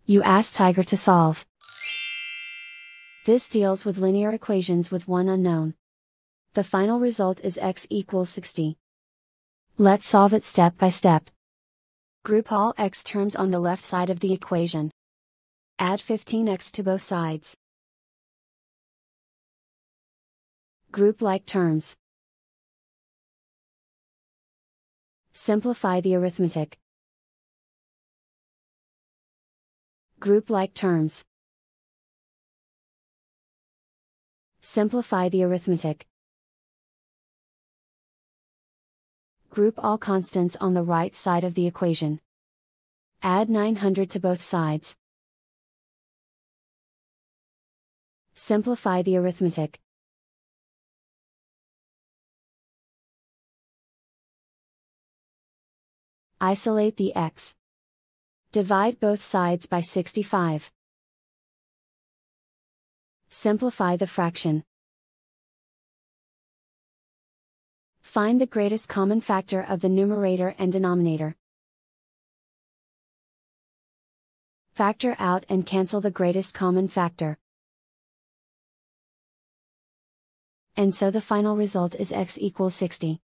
You ask Tiger to solve. This deals with linear equations with one unknown. The final result is x equals 60. Let's solve it step by step. Group all x terms on the left side of the equation. Add 15x to both sides. Group like terms. Simplify the arithmetic. Group like terms. Simplify the arithmetic. Group all constants on the right side of the equation. Add 900 to both sides. Simplify the arithmetic. Isolate the x. Divide both sides by 65. Simplify the fraction. Find the greatest common factor of the numerator and denominator. Factor out and cancel the greatest common factor. And so the final result is x equals 60.